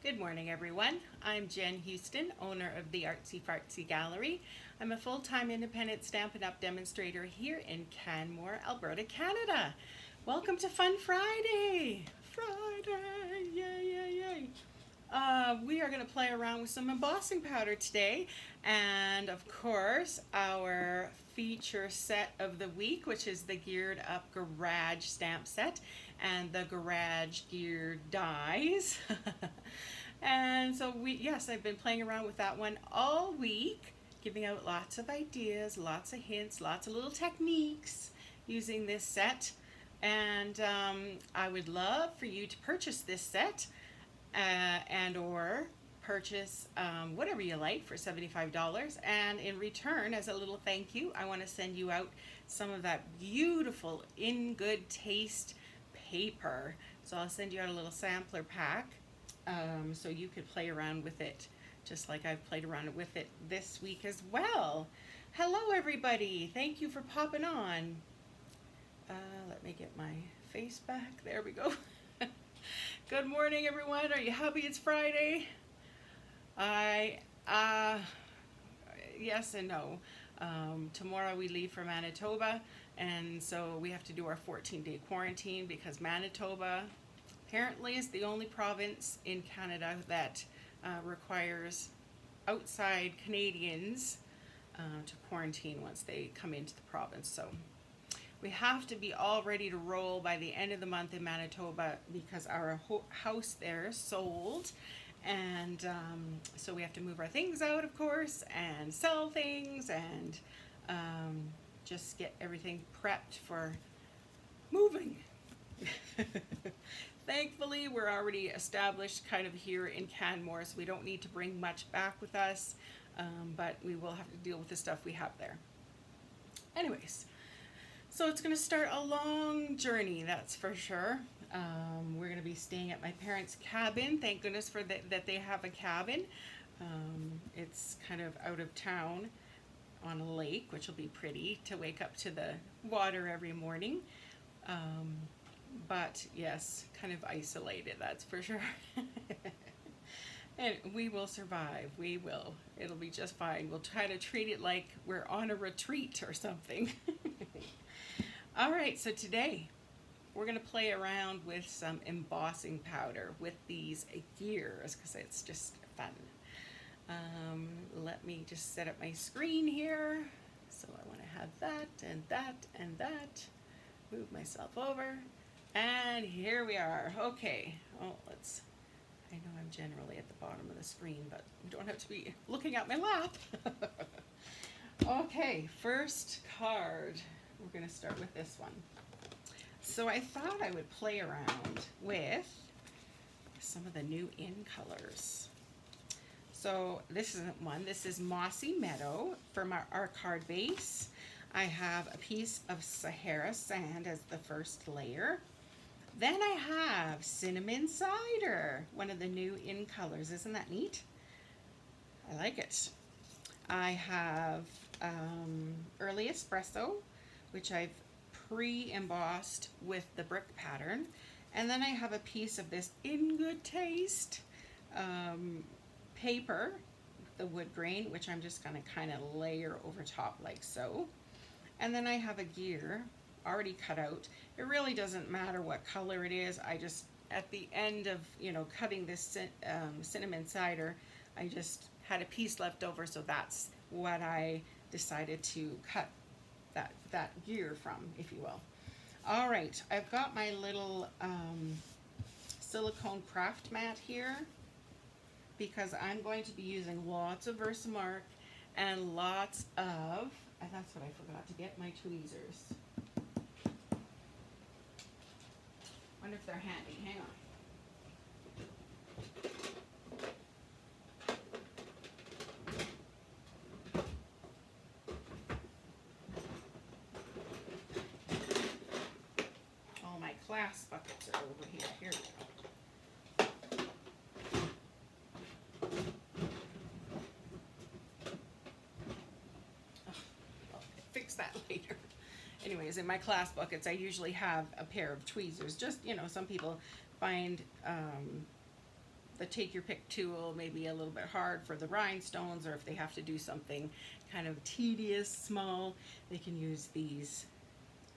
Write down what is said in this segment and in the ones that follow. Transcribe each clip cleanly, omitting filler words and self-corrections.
Good morning, everyone. I'm Jen Houston, owner of the Artsy Fartsy Gallery. I'm a full-time independent Stampin' Up! Demonstrator here in Canmore, Alberta, Canada. Welcome to Fun Friday! Friday! Yay, yay, yay! We are going to play around with some embossing powder today, and of course our feature set of the week, which is the Geared Up Garage stamp set and the Garage Geared dies. And so yes, I've been playing around with that one all week, giving out lots of ideas, lots of hints, lots of little techniques using this set. And I would love for you to purchase this set and or purchase whatever you like for $75, and in return, as a little thank you, I want to send you out some of that beautiful In Good Taste paper. So I'll send you out a little sampler pack so you could play around with it just like I've played around with it this week as well. Hello everybody, thank you for popping on. Let me get my face back, there we go. Good morning, everyone. Are you happy it's Friday? Yes and no. Tomorrow we leave for Manitoba, and so we have to do our 14-day quarantine because Manitoba apparently is the only province in Canada that requires outside Canadians to quarantine once they come into the province. So we have to be all ready to roll by the end of the month in Manitoba because our house there sold, and so we have to move our things out, of course, and sell things, and just get everything prepped for moving. Thankfully, we're already established kind of here in Canmore, so we don't need to bring much back with us, but we will have to deal with the stuff we have there. Anyways, so it's going to start a long journey, that's for sure. We're going to be staying at my parents' cabin. Thank goodness for that they have a cabin. It's kind of out of town on a lake, which will be pretty to wake up to the water every morning. But yes, kind of isolated, that's for sure. And we will survive. We will. It'll be just fine. We'll try to treat it like we're on a retreat or something. All right, so today we're going to play around with some embossing powder with these gears because it's just fun. Let me just set up my screen here. So I want to have that and that and that. Move myself over. And here we are. Okay. Oh, I know I'm generally at the bottom of the screen, but you don't have to be looking at my lap. Okay, first card. We're going to start with this one. So I thought I would play around with some of the new in colors. So this isn't one. This is Mossy Meadow from our card base. I have a piece of Sahara Sand as the first layer. Then I have Cinnamon Cider, one of the new in colors. Isn't that neat? I like it. I have Early Espresso, which I've pre-embossed with the brick pattern. And then I have a piece of this In Good Taste paper, the wood grain, which I'm just going to kind of layer over top like so. And then I have a gear already cut out. It really doesn't matter what color it is. I just, at the end of, cutting this cinnamon cider, I just had a piece left over, so that's what I decided to cut that gear from, if you will. All right, I've got my little silicone craft mat here because I'm going to be using lots of Versamark and lots of, and that's what I forgot to get, my tweezers. Wonder if they're handy. Hang on. Oh, my glass buckets are over here. Here we go. I'll fix that later. Anyways, in my class buckets, I usually have a pair of tweezers. Just, some people find the take your pick tool may be a little bit hard for the rhinestones, or if they have to do something kind of tedious, small, they can use these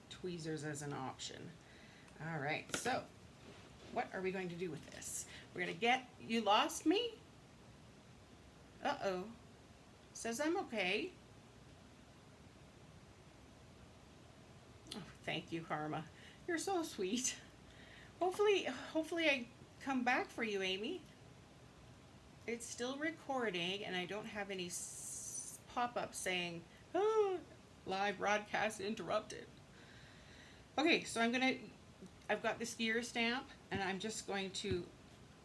tweezers as an option. All right, so what are we going to do with this? We're going to get, you lost me? Uh-oh. Says I'm okay. Oh, thank you, Karma. You're so sweet. Hopefully I come back for you, Amy. It's still recording, and I don't have any pop-up saying, oh, live broadcast interrupted. Okay, so I've got this gear stamp, and I'm just going to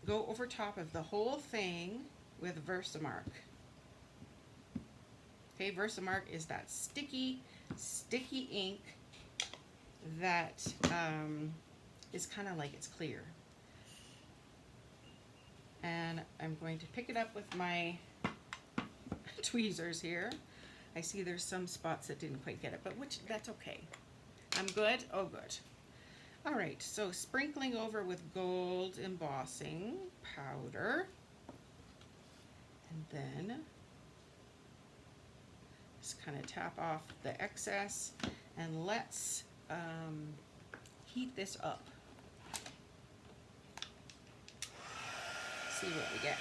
go over top of the whole thing with Versamark. Okay, Versamark is that sticky ink that is kind of like it's clear. And I'm going to pick it up with my tweezers here. I see there's some spots that didn't quite get it, but that's okay. I'm good? Oh, good. All right, so sprinkling over with gold embossing powder. And then just kind of tap off the excess, and let's heat this up. See what we get.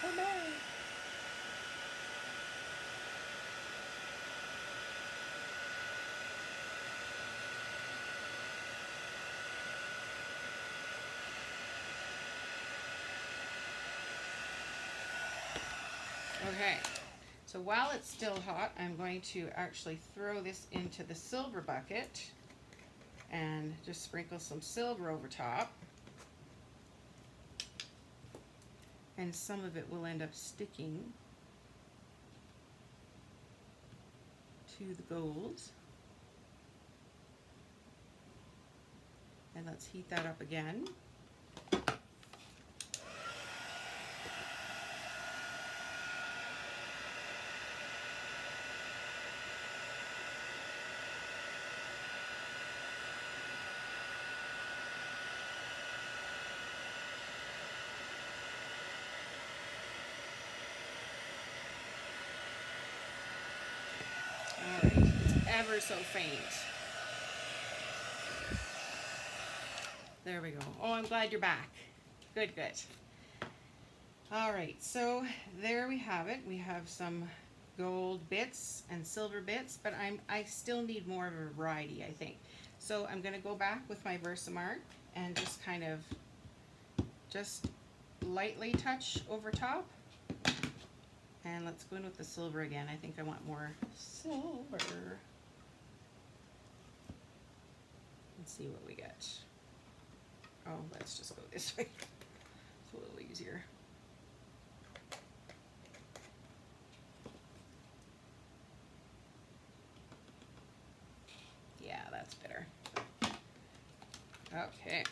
Oh no! Okay, so while it's still hot, I'm going to actually throw this into the silver bucket and just sprinkle some silver over top. And some of it will end up sticking to the gold. And let's heat that up again. Alright, it's ever so faint. There we go. Oh, I'm glad you're back. Good, good. Alright, so there we have it. We have some gold bits and silver bits, but I still need more of a variety, I think. So I'm going to go back with my Versamark and just kind of just lightly touch over top. And let's go in with the silver again. I think I want more silver. Let's see what we get. Oh, let's just go this way. It's a little easier. Yeah, that's better. Okay.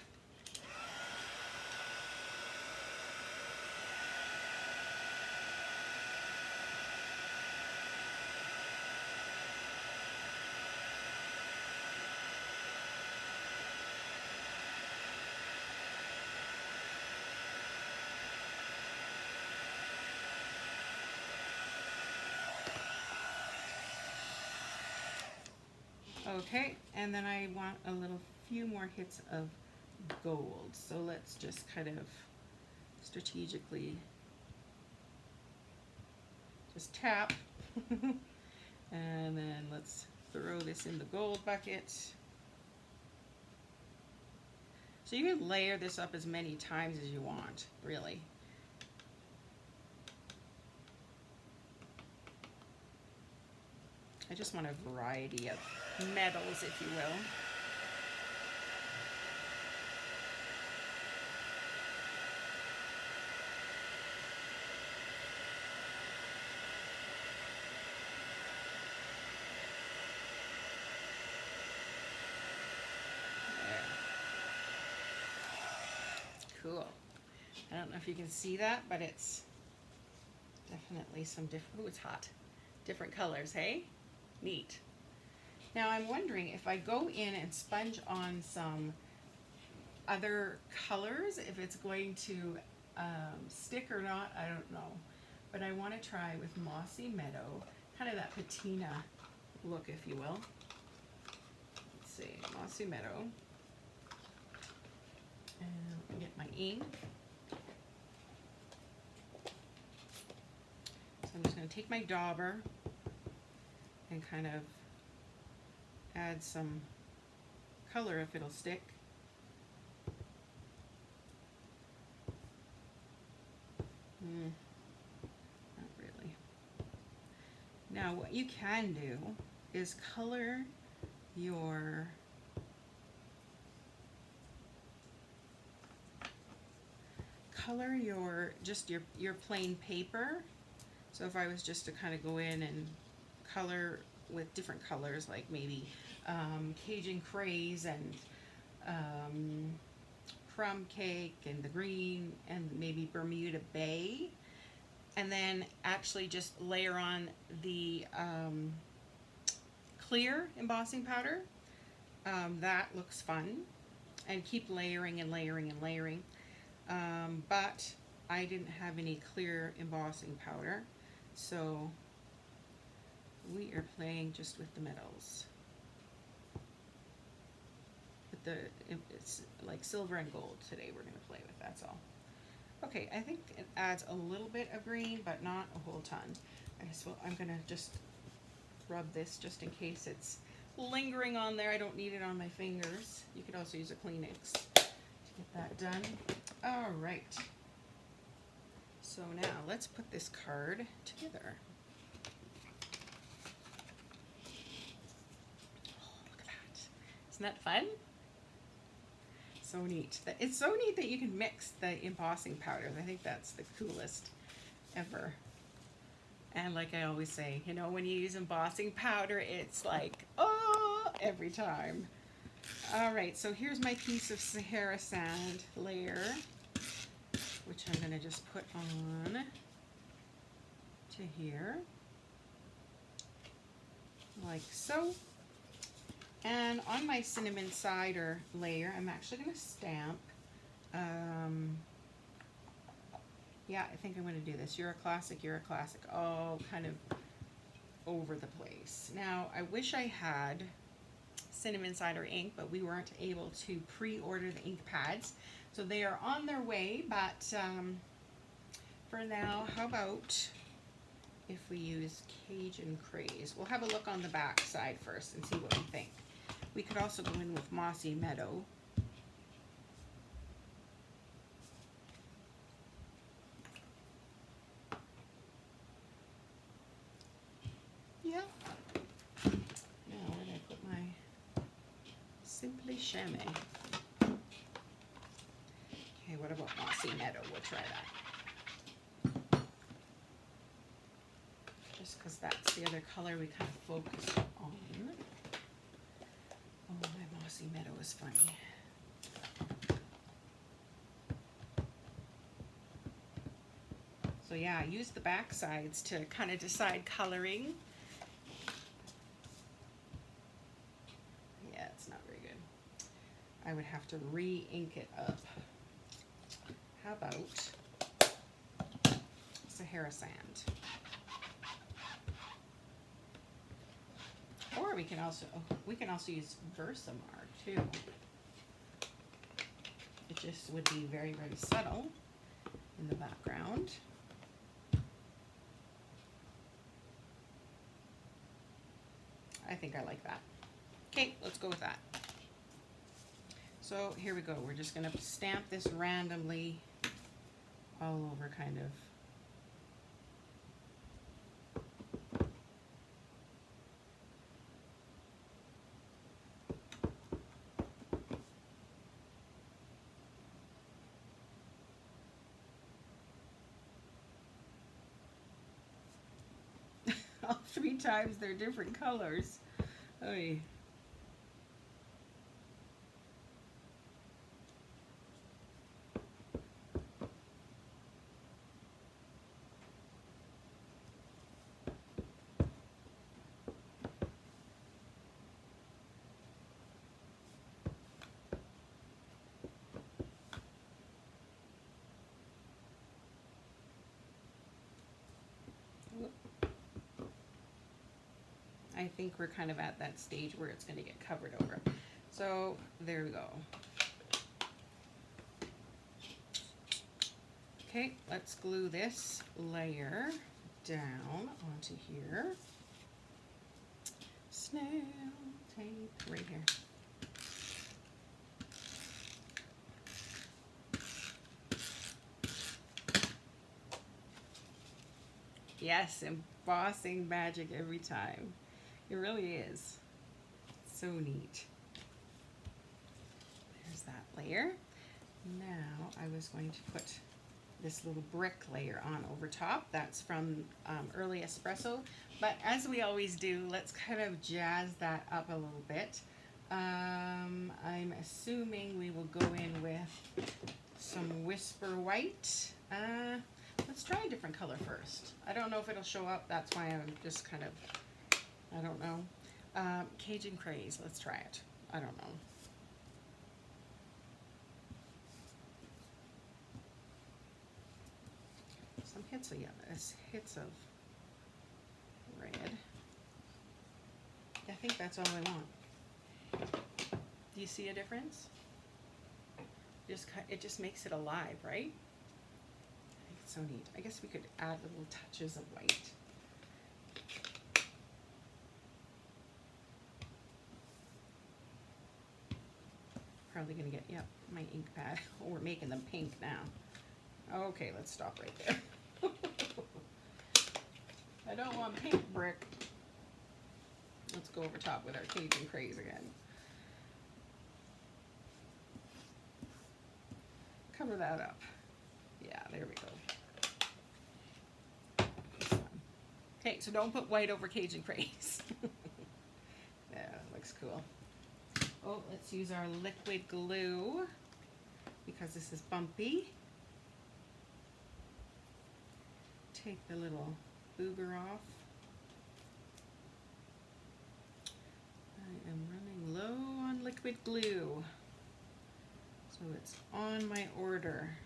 Okay, and then I want a few more hits of gold. So let's just kind of strategically just tap. And then let's throw this in the gold bucket. So you can layer this up as many times as you want, really. I just want a variety of metals, if you will. I don't know if you can see that, but it's definitely some different, oh, it's hot. Different colors, hey? Neat. Now I'm wondering if I go in and sponge on some other colors, if it's going to stick or not, I don't know. But I want to try with Mossy Meadow, kind of that patina look, if you will. Let's see, Mossy Meadow. And let me get my ink. So I'm just going to take my dauber and kind of add some color if it'll stick. Not really. Now what you can do is color your just your plain paper. So if I was just to kind of go in and color with different colors, like maybe Cajun craze and crumb cake and the green and maybe Bermuda Bay, and then actually just layer on the clear embossing powder, that looks fun, and keep layering and layering and layering. But I didn't have any clear embossing powder, so we are playing just with the metals. With it's like silver and gold today we're going to play with, that's all. Okay, I think it adds a little bit of green, but not a whole ton. I'm going to just rub this just in case it's lingering on there. I don't need it on my fingers. You could also use a Kleenex to get that done. All right. So now let's put this card together. Oh, look at that. Isn't that fun? So neat. It's so neat that you can mix the embossing powders. I think that's the coolest ever. And like I always say, you know, when you use embossing powder, it's like, oh, every time. All right, so here's my piece of Sahara sand layer, which I'm going to just put on to here, like so. And on my cinnamon cider layer, I'm actually going to stamp, yeah, I think I'm going to do this. You're a classic, all kind of over the place. Now, I wish I had cinnamon cider ink, but we weren't able to pre-order the ink pads. So they are on their way, but for now, how about if we use Cajun Craze? We'll have a look on the back side first and see what we think. We could also go in with Mossy Meadow. Yeah. Now, where did I put my Simply Chamois? Okay, what about Mossy Meadow? We'll try that. Just because that's the other color we kind of focused on. Oh, my Mossy Meadow is funny. So yeah, use the back sides to kind of decide coloring. Yeah, it's not very good. I would have to re-ink it up. How about Sahara sand? Or we can also use Versamar too. It just would be very, very subtle in the background. I think I like that. Okay, let's go with that. So here we go. We're just going to stamp this randomly all over, kind of. All 3 times they're different colors. Oy. think we're kind of at that stage where it's going to get covered over. So there we go. Okay, let's glue this layer down onto here. Snail tape right here. Yes, embossing magic every time. It really is. So neat. There's that layer. Now I was going to put this little brick layer on over top. That's from Early Espresso. But as we always do, let's kind of jazz that up a little bit. I'm assuming we will go in with some Whisper White. Let's try a different color first. I don't know if it'll show up. That's why I'm just kind of, I don't know. Cajun Craze, let's try it. I don't know. Some hits of yellow, hits of red. I think that's all I want. Do you see a difference? It just makes it alive, right? I think it's so neat. I guess we could add little touches of white. Probably gonna get, yep, my ink pad. Oh, we're making them pink now. Okay, let's stop right there. I don't want pink brick. Let's go over top with our Cajun Craze again. Cover that up. Yeah, there we go. Okay, so don't put white over Cajun Craze. Yeah, looks cool. Oh, let's use our liquid glue because this is bumpy. Take the little booger off. I am running low on liquid glue. So it's on my order.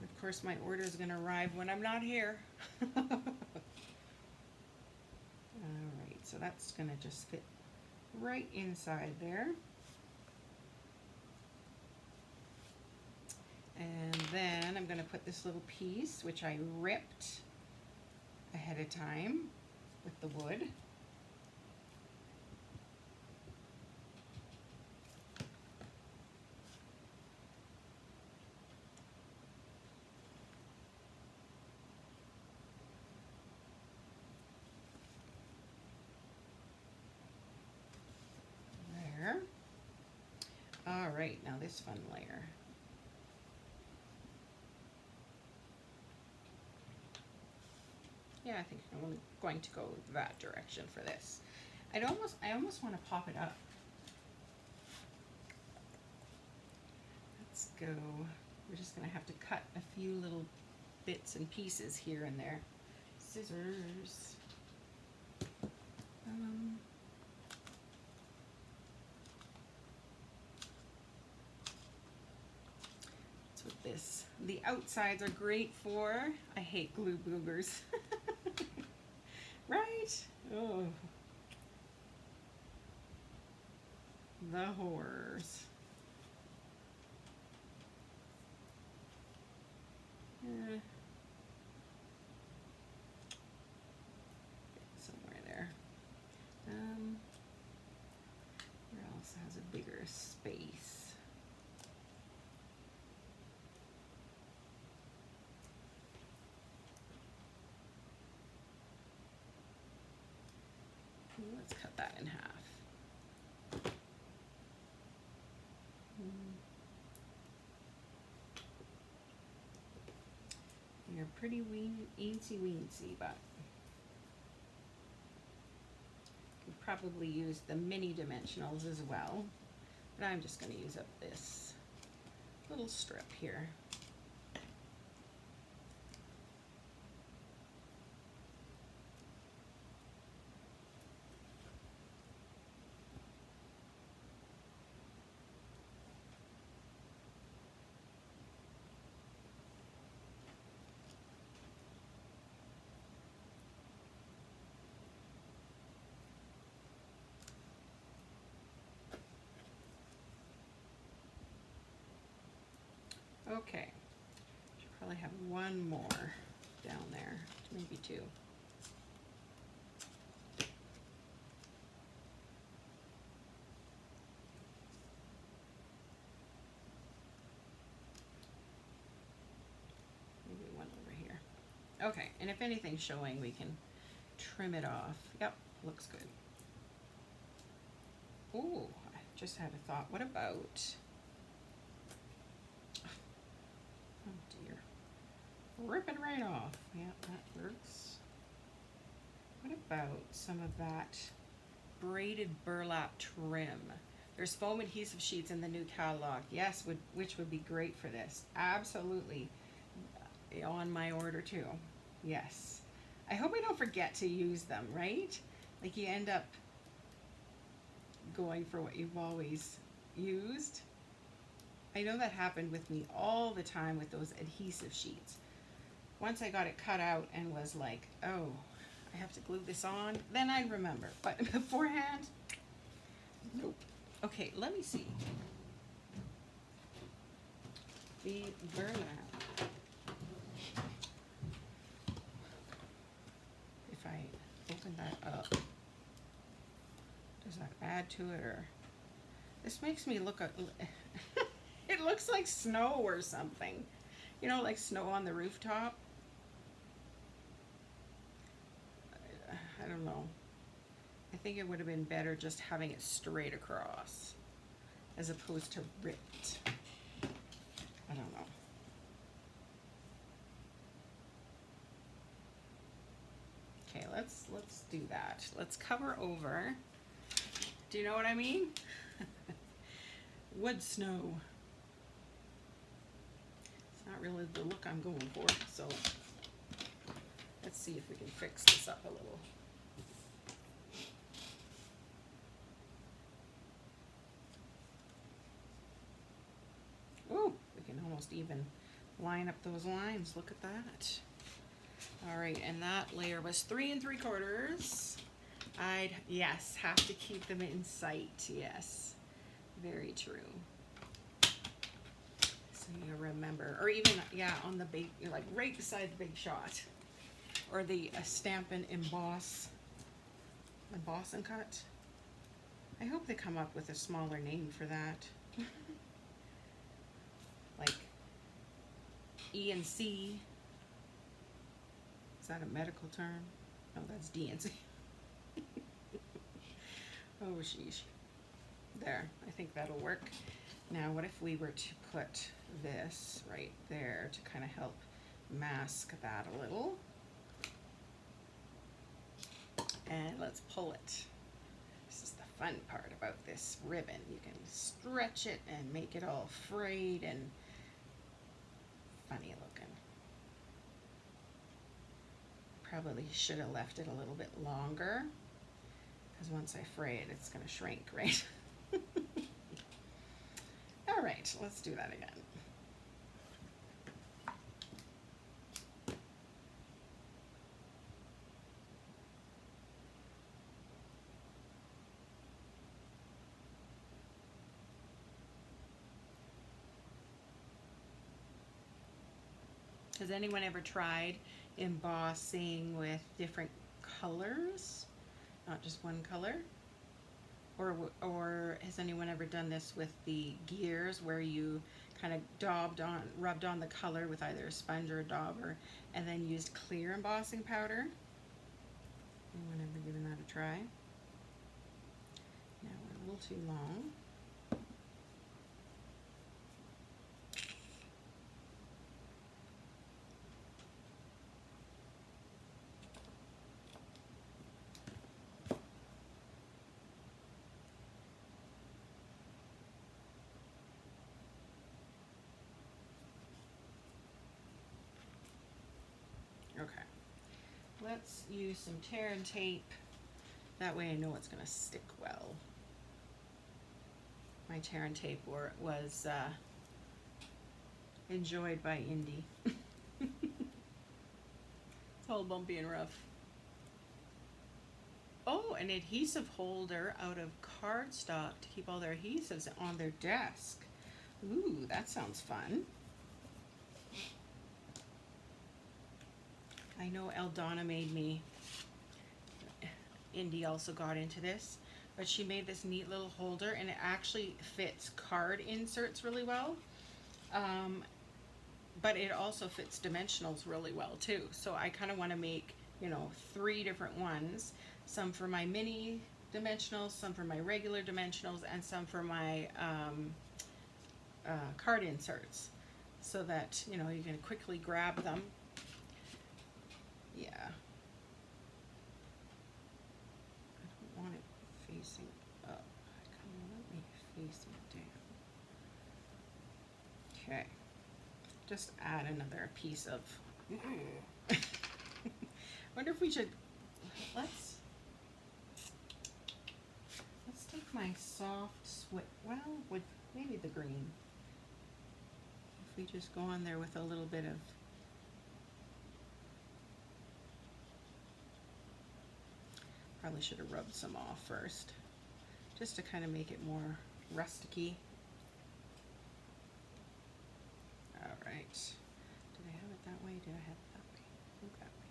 Of course, my order is going to arrive when I'm not here. All right, so that's going to just fit right inside there. And then I'm going to put this little piece, which I ripped ahead of time with the wood. There. All right, now this fun layer. Yeah, I think I'm going to go that direction for this. I almost want to pop it up. Let's go. We're just going to have to cut a few little bits and pieces here and there. Scissors. That's what this. The outsides are great for. I hate glue boogers. Right? Oh. The horrors. Somewhere there. Where else has a bigger space? Let's cut that in half. They're pretty eensy weensy, but you could probably use the mini dimensionals as well. But I'm just going to use up this little strip here. Okay, should probably have one more down there, maybe two. Maybe one over here. Okay, and if anything's showing, we can trim it off. Yep, looks good. Ooh, I just had a thought. What about, oh dear, rip it right off. Yeah, that works. What about some of that braided burlap trim? There's foam adhesive sheets in the new catalog. Yes, which would be great for this. Absolutely on my order too. Yes. I hope we don't forget to use them, right? Like you end up going for what you've always used. I know that happened with me all the time with those adhesive sheets. Once I got it cut out and was like, oh, I have to glue this on, then I'd remember. But beforehand, nope. Okay, let me see. The burlap. If I open that up, does that add to it, or this makes me look at it looks like snow or something, you know, like snow on the rooftop. I don't know. I think it would have been better just having it straight across as opposed to ripped. I don't know. Okay, let's do that. Let's cover over. Do you know what I mean? Wood snow. It's not really the look I'm going for, so let's see if we can fix this up a little. Ooh, we can almost even line up those lines. Look at that. All right, and that layer was 3 3/4. I'd, yes, have to keep them in sight. Yes, very true. So you remember, or even, yeah, on the big, like right beside the big shot, or the stamp and emboss and cut. I hope they come up with a smaller name for that. Like E and C. Is that a medical term? No, that's D and C. Oh, sheesh. There, I think that'll work. Now, what if we were to put this right there to kind of help mask that a little? And let's pull it. This is the fun part about this ribbon. You can stretch it and make it all frayed and funny looking. Probably should have left it a little bit longer, because once I fray it, it's going to shrink, right? All right, let's do that again. Has anyone ever tried embossing with different colors, not just one color? Or has anyone ever done this with the gears, where you kind of rubbed on the color with either a sponge or a dauber, and then used clear embossing powder? Anyone ever given that a try? Now we're a little too long. Okay, let's use some tear and tape. That way I know it's going to stick well. My tear and tape was enjoyed by Indy. It's all bumpy and rough. Oh, an adhesive holder out of cardstock to keep all their adhesives on their desk. Ooh, that sounds fun. I know Eldonna made me, Indy also got into this, but she made this neat little holder and it actually fits card inserts really well. But it also fits dimensionals really well too. So I kind of want to make, you know, 3 different ones, some for my mini dimensionals, some for my regular dimensionals, and some for my card inserts, so that, you know, you can quickly grab them. Yeah. I don't want it facing up. I kind of want it facing down. Okay. Just add another piece of. Wonder if we should. Let's take my soft well, with maybe the green. If we just go on there with a little bit of. Probably should have rubbed some off first, just to kind of make it more rusticy. All right. Did I have it that way? Did I have it that way? I think that way.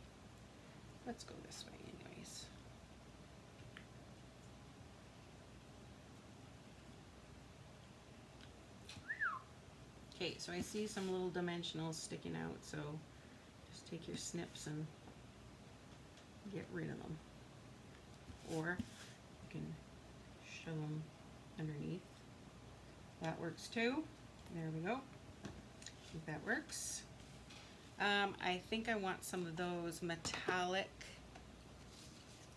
Let's go this way anyways. Okay, so I see some little dimensionals sticking out, so just take your snips and get rid of them. Or you can shove them underneath. That works too. There we go. I think that works. I think I want some of those metallic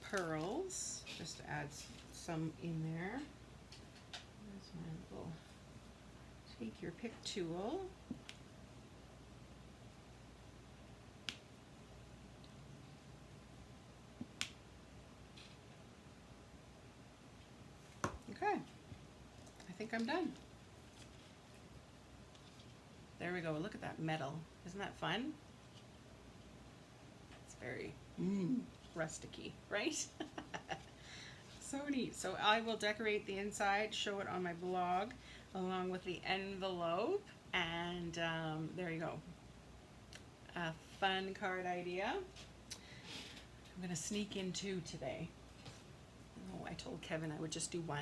pearls, just to add some in there. There's my little, take your pick tool. Okay, I think I'm done. There we go. Look at that metal. Isn't that fun? It's very rusticy, right? So neat. So I will decorate the inside, show it on my blog, along with the envelope. And there you go. A fun card idea. I'm going to sneak in 2 today. Oh, I told Kevin I would just do 1.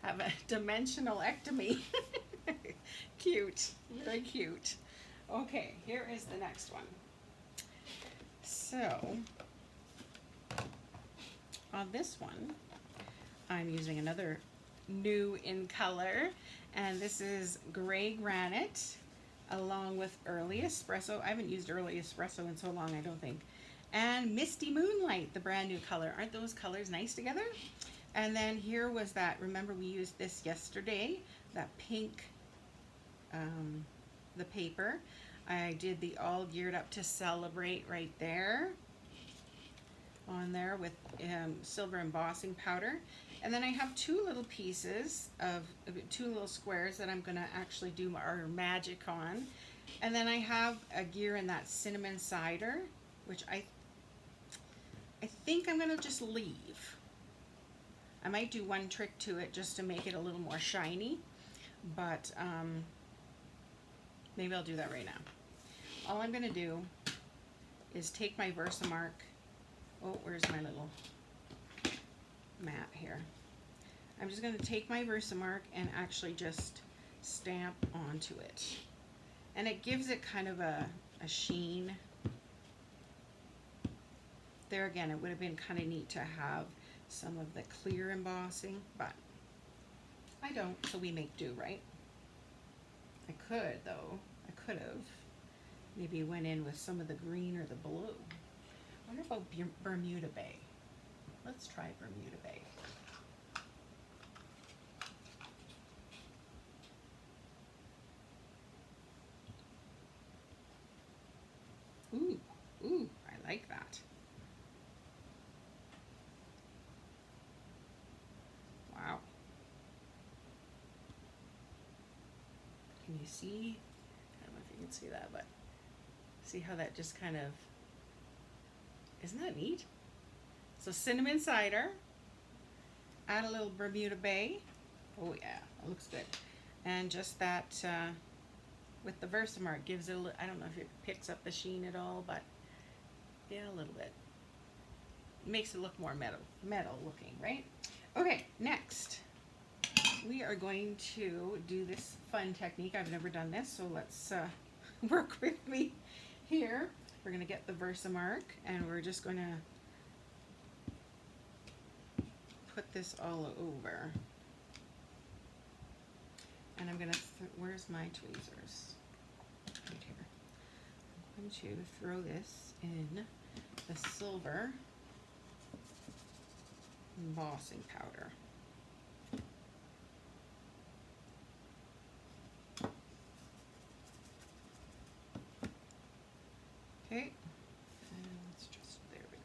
Have a dimensional ectomy. Cute, very cute. Okay, here is the next one. So, on this one, I'm using another new in color, and this is gray granite along with early espresso. I haven't used early espresso in so long, I don't think. And misty moonlight, the brand new color. Aren't those colors nice together? And then here was that, remember we used this yesterday, that pink, the paper. I did the all geared up to celebrate right there, on there with silver embossing powder. And then I have 2 little pieces of 2 little squares that I'm gonna actually do our magic on. And then I have a gear in that cinnamon cider, which I think I'm gonna just leave. I might do 1 trick to it just to make it a little more shiny, but maybe I'll do that right now. All I'm gonna do is take my Versamark. Oh, where's my little mat here? I'm just gonna take my Versamark and actually just stamp onto it. And it gives it kind of a sheen. There again, it would have been kind of neat to have some of the clear embossing, but I don't, so we make do, right? I could, though. I could have maybe went in with some of the green or the blue. I wonder about Bermuda Bay. Let's try Bermuda Bay. Ooh, ooh, I like that. Wow. Can you see? I don't know if you can see that, but see how that just kind of, isn't that neat? So cinnamon cider, add a little Bermuda Bay. Oh yeah, it looks good. And just that with the Versamark gives it a little, I don't know if it picks up the sheen at all, but Yeah, a little bit. Makes it look more metal looking, right? Okay, next we are going to do this fun technique. I've never done this, so let's work with me here. We're going to get the Versamark and we're just going to put this all over. And I'm going to, where's my tweezers? Right here. I'm going to throw this in the silver embossing powder. Okay, and let's just, there we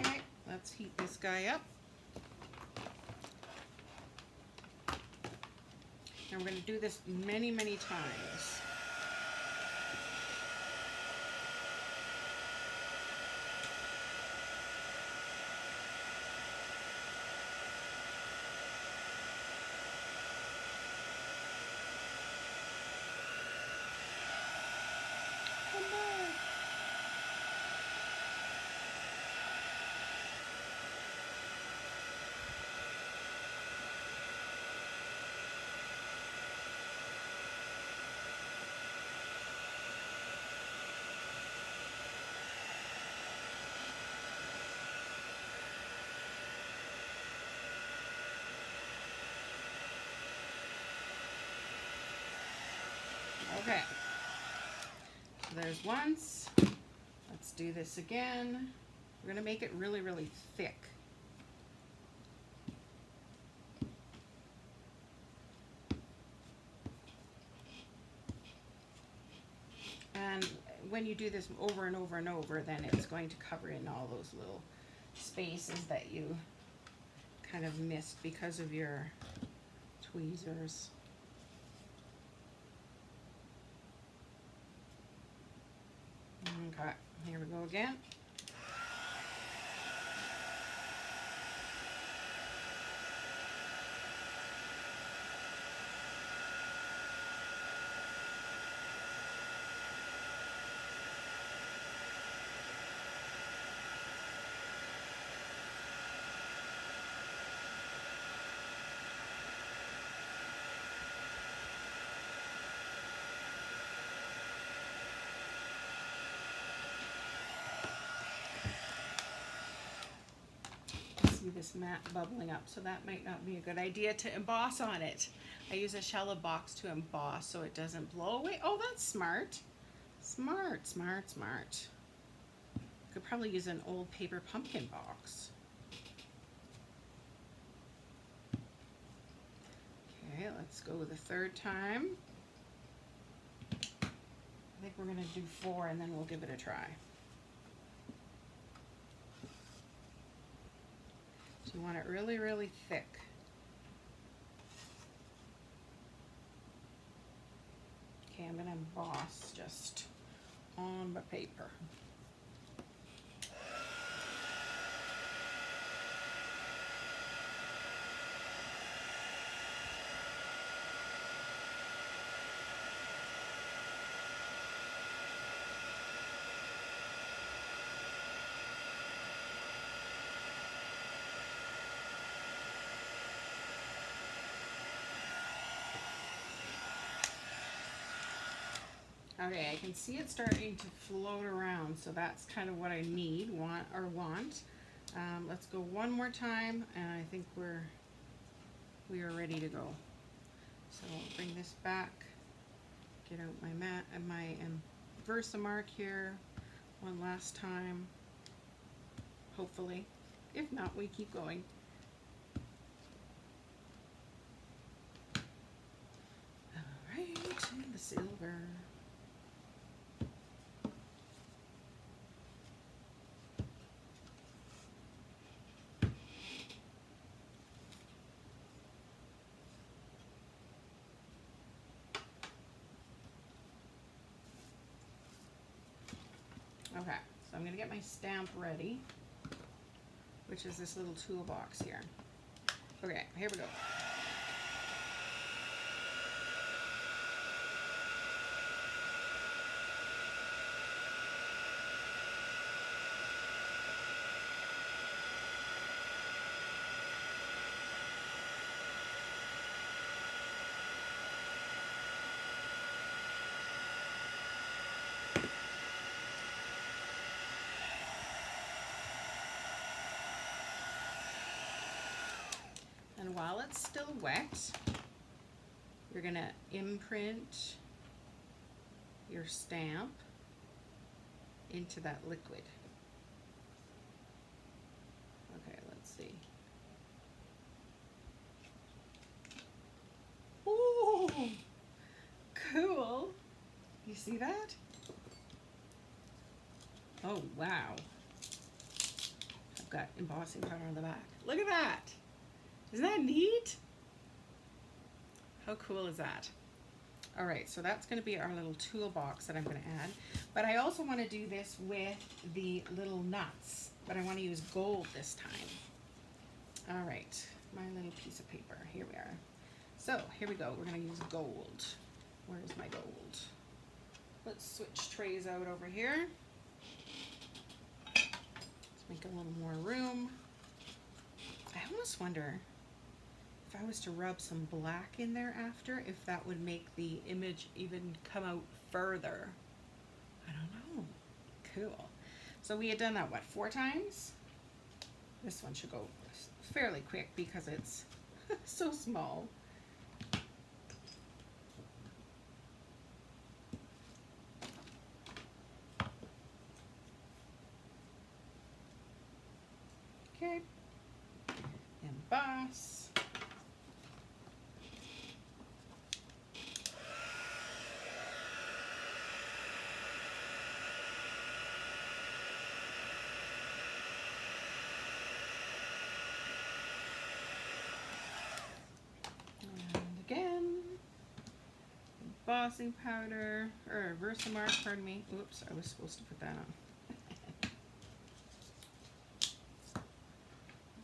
go. Okay, let's heat this guy up. And we're going to do this many, many times. Come on. Okay, so there's once. Let's do this again. We're going to make it really, really thick. And when you do this over and over and over, then it's going to cover in all those little spaces that you kind of missed because of your tweezers. Okay, here we go again. See this mat bubbling up, so that might not be a good idea to emboss on it. I use a shallow box to emboss so it doesn't blow away. Oh, that's smart. Smart, smart, smart. Could probably use an old paper pumpkin box. Okay, let's go the third time. I think we're gonna do 4 and then we'll give it a try. So you want it really, really thick. Okay, I'm gonna emboss just on the paper. Okay, I can see it starting to float around, so that's kind of what I need, want. Let's go one more time, and I think we are ready to go. So I'll bring this back, get out my mat and my Versamark here one last time, hopefully. If not, we keep going. All right, and the silver. Okay, so I'm going to get my stamp ready, which is this little toolbox here. Okay, here we go. And while it's still wet, you're going to imprint your stamp into that liquid. Okay, let's see. Ooh, cool. You see that? Oh, wow. I've got embossing powder on the back. Look at that. Isn't that neat? How cool is that? All right, so that's going to be our little toolbox that I'm going to add. But I also want to do this with the little nuts, but I want to use gold this time. All right, my little piece of paper. Here we are. So here we go. We're going to use gold. Where's my gold? Let's switch trays out over here. Let's make a little more room. I almost wonder if I was to rub some black in there after, if that would make the image even come out further. I don't know. Cool. So we had done that, what, 4 times? This one should go fairly quick because it's so small. Okay. Emboss. Embossing powder, or Versamark, pardon me. Oops, I was supposed to put that on.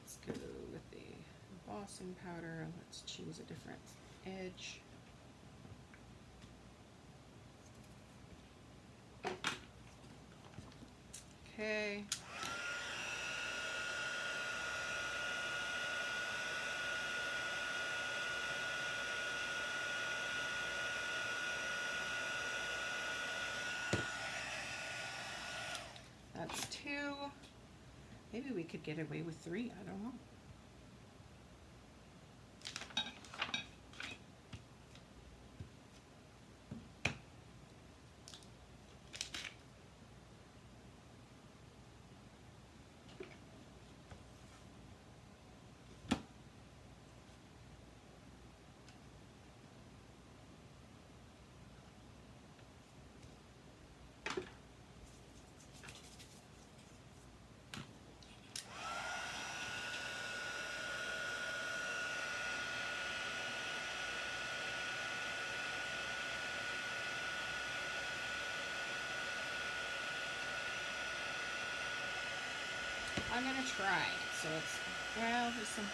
Let's go with the embossing powder. Let's choose a different edge. Okay. That's 2. Maybe we could get away with 3, I don't know. I'm gonna try. So it's, well, there's some,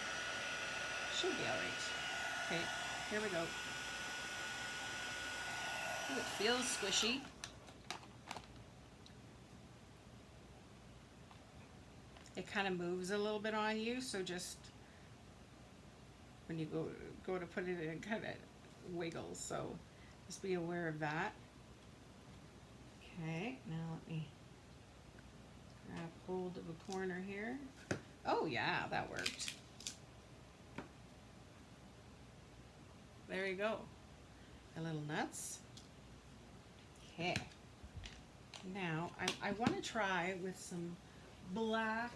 should be alright. Okay, here we go. Ooh, it feels squishy. It kind of moves a little bit on you, so just when you go to put it in, it kind of wiggles. So just be aware of that. Okay, now let me grab hold of a corner here. Oh yeah, that worked. There you go. A little nuts. Okay. Now I want to try with some black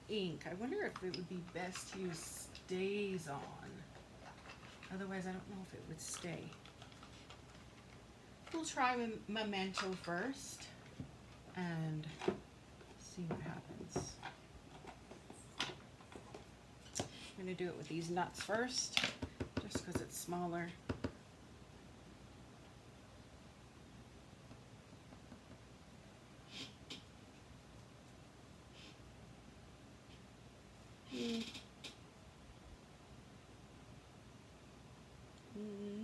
ink. I wonder if it would be best to use Stays On. Otherwise, I don't know if it would stay. We'll try with Memento first and see what happens. I'm going to do it with these nuts first, just because it's smaller.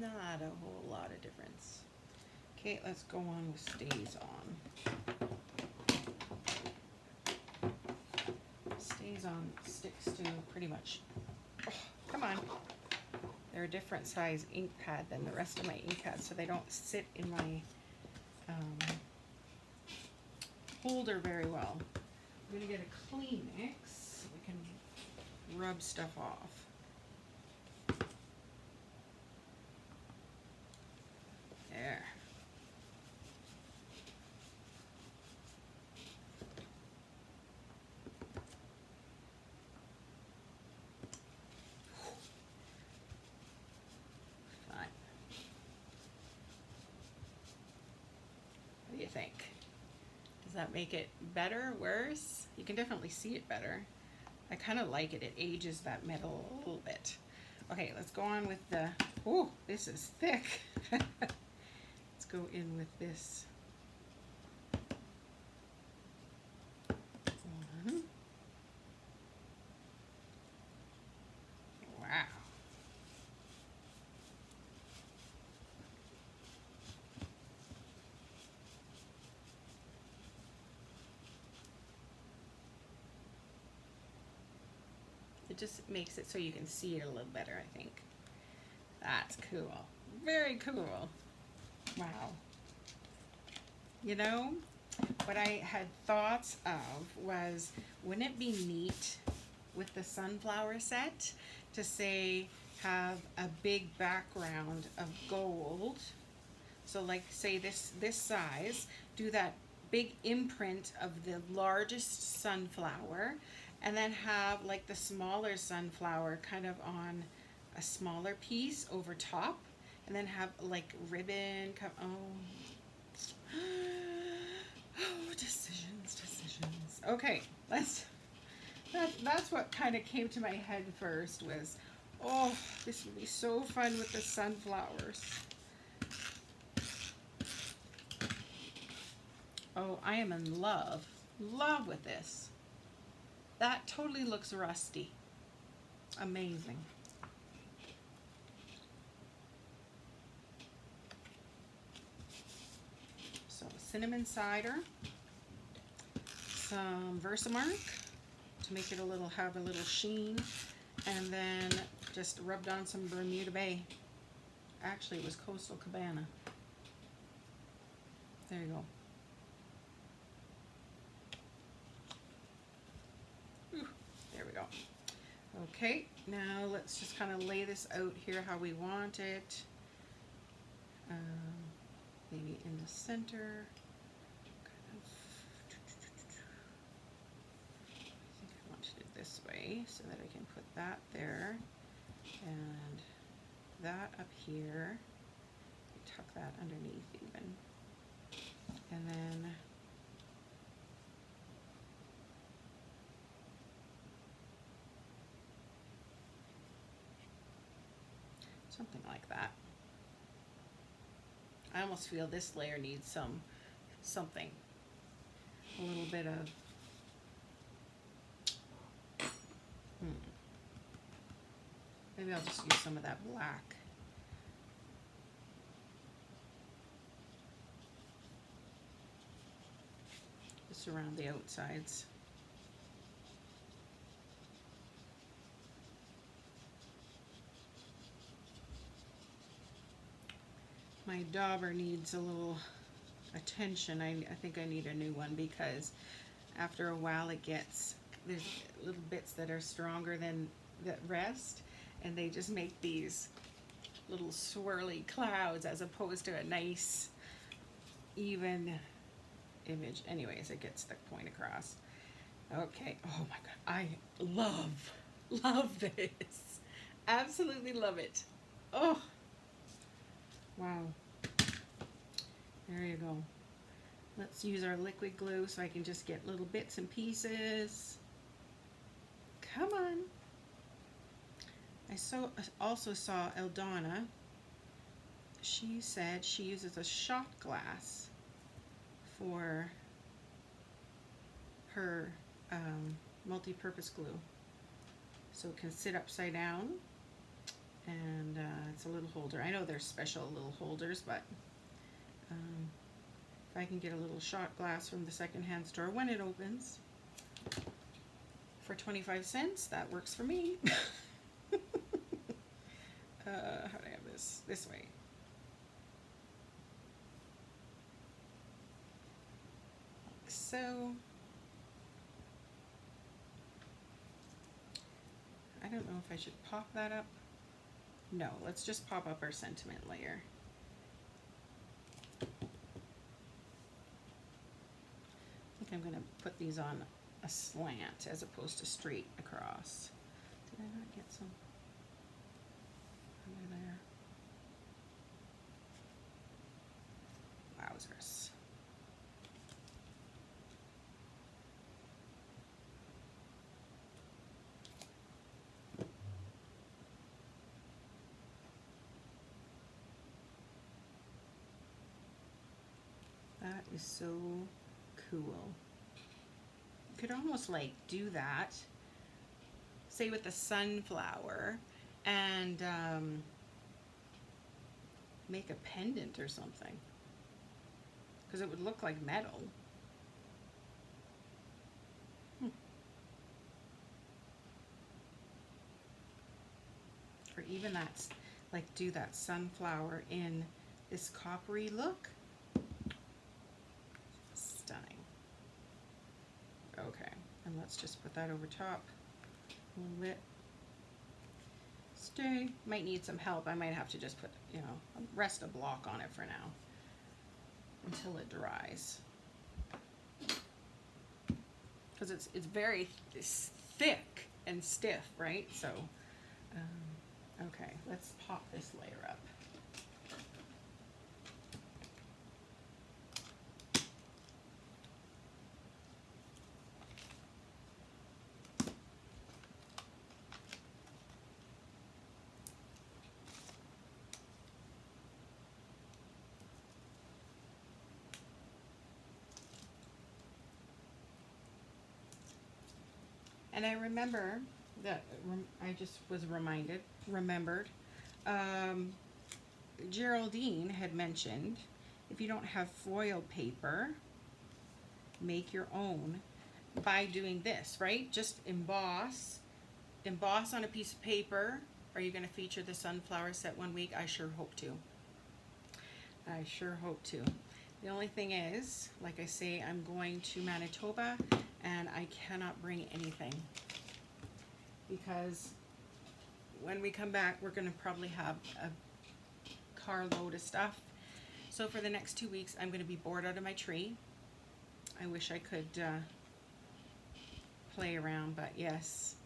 Not a whole lot of difference. Okay, let's go on with Stays On. Stays On sticks to pretty much, oh, come on. They're a different size ink pad than the rest of my ink pads, so they don't sit in my holder very well. I'm gonna get a Kleenex so we can rub stuff off. think? Does that make it better, worse? You can definitely see it better. I kind of like it. It ages that metal a little bit. Okay, let's go on with the, oh, this is thick. Let's go in with this. Wow. It just makes it so you can see it a little better, I think. That's cool. Very cool. Wow. You know, what I had thoughts of was, wouldn't it be neat with the sunflower set to say have a big background of gold? So like say this size, do that big imprint of the largest sunflower, and then have like the smaller sunflower kind of on a smaller piece over top, and then have like ribbon come, oh, oh, decisions. Okay, that's what kind of came to my head first was, oh, this would be so fun with the sunflowers. Oh, I am in love with this. That totally looks rusty. Amazing. So cinnamon cider, some Versamark to make it have a little sheen, and then just rubbed on some Bermuda Bay. Actually, it was Coastal Cabana. There you go. There we go. Okay, now let's just kind of lay this out here how we want it. Maybe in the center. I think I want to do it this way so that I can put that there and that up here. Tuck that underneath even. And then something like that. I almost feel this layer needs something. A little bit of maybe I'll just use some of that black. Just around the outsides. My dauber needs a little attention. I think I need a new one because after a while there's little bits that are stronger than the rest, and they just make these little swirly clouds as opposed to a nice even image. Anyways, it gets the point across. Okay. Oh my god, I love this. Absolutely love it. Oh, wow. There you go. Let's use our liquid glue so I can just get little bits and pieces. Come on. I also saw Eldonna. She said she uses a shot glass for her multi-purpose glue. So it can sit upside down, and it's a little holder. I know there's special little holders, but if I can get a little shot glass from the secondhand store when it opens for 25 cents, that works for me. How do I have this? This way. Like so. I don't know if I should pop that up. No, let's just pop up our sentiment layer. I think I'm going to put these on a slant as opposed to straight across. Did I not get some under there? Wowzers. is so cool. You could almost like do that, say with the sunflower, and make a pendant or something, because it would look like metal. Or even that's like do that sunflower in this coppery look. Stunning. Okay, and let's just put that over top a little bit. Stay. Might need some help. I might have to just put, you know, rest a block on it for now until it dries, because it's very thick and stiff, right? So okay, let's pop this layer up. And I remember that I just was remembered. Geraldine had mentioned if you don't have foil paper, make your own by doing this, right? Just emboss on a piece of paper. Are you going to feature the sunflower set one week? I sure hope to. I sure hope to. The only thing is, like I say, I'm going to Manitoba and I cannot bring anything, because when we come back, we're going to probably have a carload of stuff. So for the next 2 weeks, I'm going to be bored out of my tree. I wish I could play around, but yes.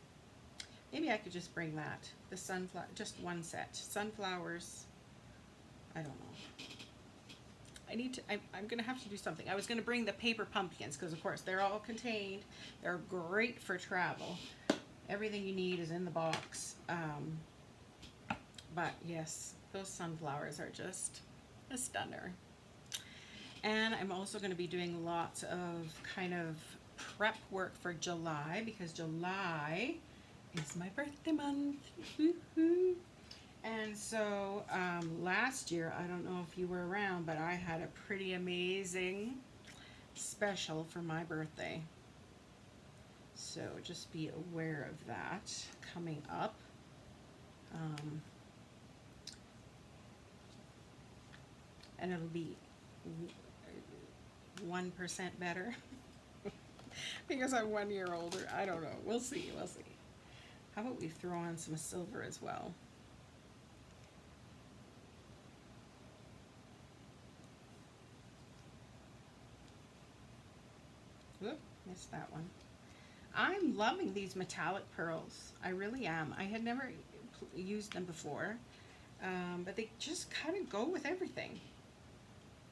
Maybe I could just bring that. The sunflower, just one set. Sunflowers, I don't know. I'm going to have to do something. I was going to bring the paper pumpkins, because of course they're all contained. They're great for travel. Everything you need is in the box. But yes, those sunflowers are just a stunner. And I'm also going to be doing lots of kind of prep work for July, because July is my birthday month. Woo-hoo. And so last year, I don't know if you were around, but I had a pretty amazing special for my birthday. So just be aware of that coming up. And it'll be 1% better because I'm 1 year older. I don't know. We'll see. We'll see. How about we throw on some silver as well? Whoop, missed that one. I'm loving these metallic pearls. I really am. I had never used them before, but they just kind of go with everything.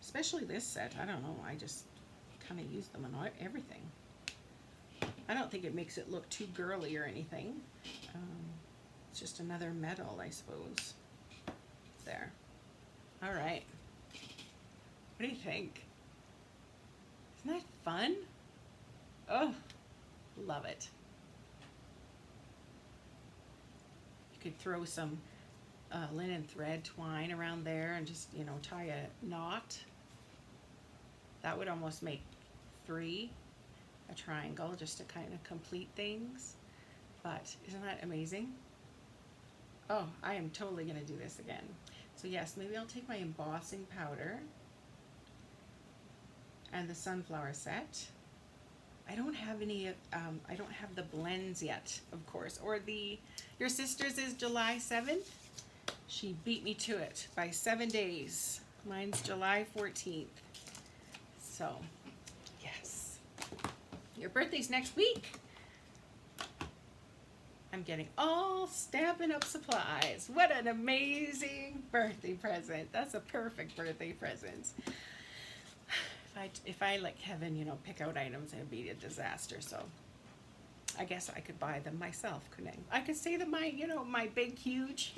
Especially this set. I don't know. I just kind of use them on everything. I don't think it makes it look too girly or anything. It's just another metal, I suppose. There. All right. What do you think? Isn't that fun? Oh, love it. You could throw some linen thread twine around there and just, you know, tie a knot. That would almost make 3, a triangle, just to kind of complete things. But isn't that amazing? Oh, I am totally going to do this again. So yes, maybe I'll take my embossing powder and the sunflower set. I don't have any, I don't have the blends yet, of course. Or your sister's is July 7th. She beat me to it by 7 days. Mine's July 14th. So, yes. Your birthday's next week. I'm getting all Stampin' Up! Supplies. What an amazing birthday present. That's a perfect birthday present. If I like Kevin, you know, pick out items, it'd be a disaster. So I guess I could buy them myself, couldn't I? I could say that my, you know, my big, huge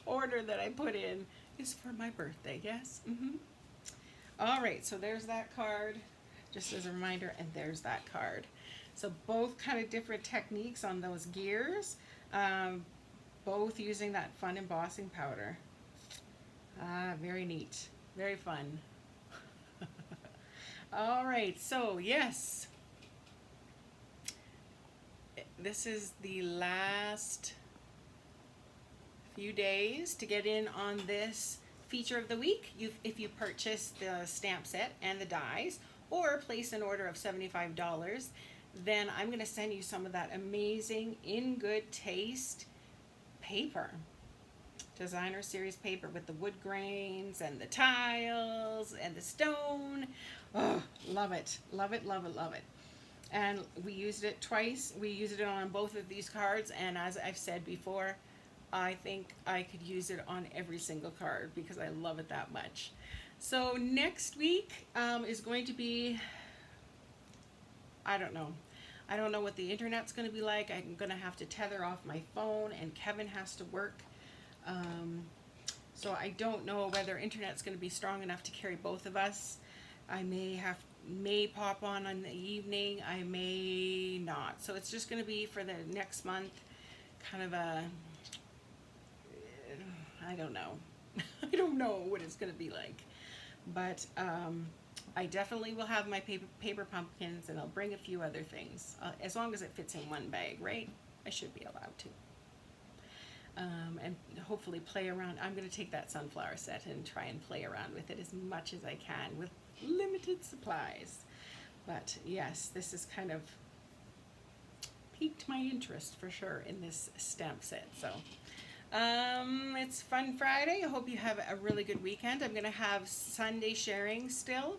order that I put in is for my birthday. Yes. All right, so there's that card, just as a reminder, and there's that card. So both kind of different techniques on those gears, um, both using that fun embossing powder. Ah, very neat, very fun. All right, so yes, this is the last few days to get in on this feature of the week. If you purchase the stamp set and the dies or place an order of $75, then I'm going to send you some of that amazing in good taste paper. Designer series paper with the wood grains and the tiles and the stone. Oh, love it. Love it, love it, love it. And we used it twice. We used it on both of these cards, and as I've said before, I think I could use it on every single card because I love it that much. So next week is going to be, I don't know. I don't know what the internet's going to be like. I'm going to have to tether off my phone, and Kevin has to work. So I don't know whether internet's going to be strong enough to carry both of us. I may pop on the evening. I may not. So it's just going to be for the next month, kind of a, I don't know. I don't know what it's going to be like. But I definitely will have my paper pumpkins, and I'll bring a few other things. As long as it fits in one bag, right? I should be allowed to. And hopefully play around. I'm going to take that sunflower set and try and play around with it as much as I can with limited supplies. But yes, this has kind of piqued my interest for sure in this stamp set. So it's Fun Friday. I hope you have a really good weekend. I'm going to have Sunday sharing still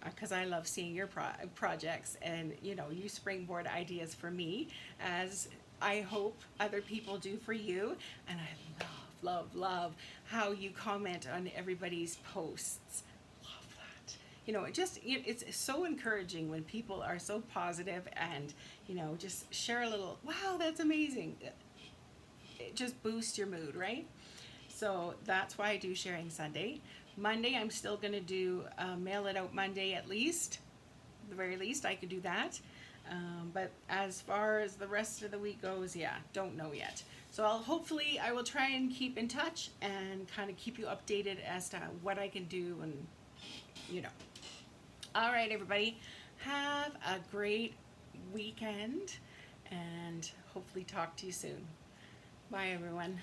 because I love seeing your projects, and you springboard ideas for me, as I hope other people do for you. And I love how you comment on everybody's posts. Love that. It's so encouraging when people are so positive and just share a little, wow, that's amazing. It just boosts your mood, right? So that's why I do Sharing Sunday. Monday, I'm still going to do Mail It Out Monday at least. At the very least, I could do that. But as far as the rest of the week goes, yeah, don't know yet. So hopefully I will try and keep in touch and kind of keep you updated as to what I can do and. All right, everybody, have a great weekend and hopefully talk to you soon. Bye, everyone.